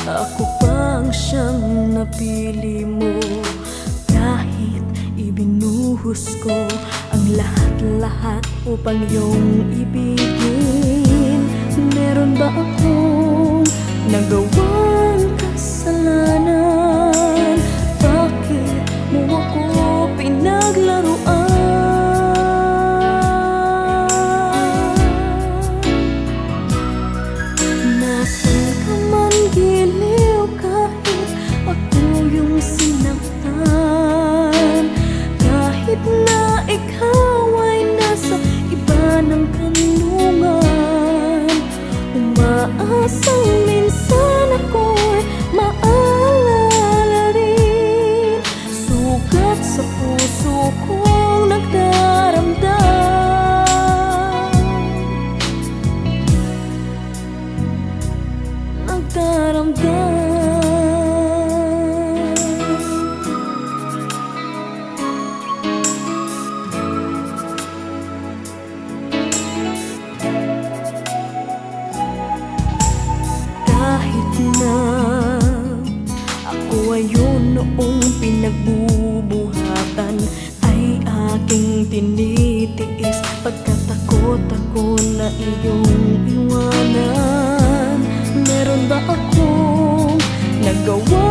Ako pa ang siyang napili mo, kahit ibinuhos ko ang lahat-lahat upang iyong ibigin. Meron ba akong nagawang kasalanan? Bakit mo ako pinaglaruan? Nasaan ka man giliw, kahit ako yung sinaktan, kahit na ikaw ay nasa iba ng kanlungan, umaasang minsan ako'y maalala rin. Sugat sa puso kong nagdaramdam, kahit na ako ay yun noong pinagbubuhatan, ay aking tinitiis pagkat takot ako na iyong iwanan. Meron ba akong nagawa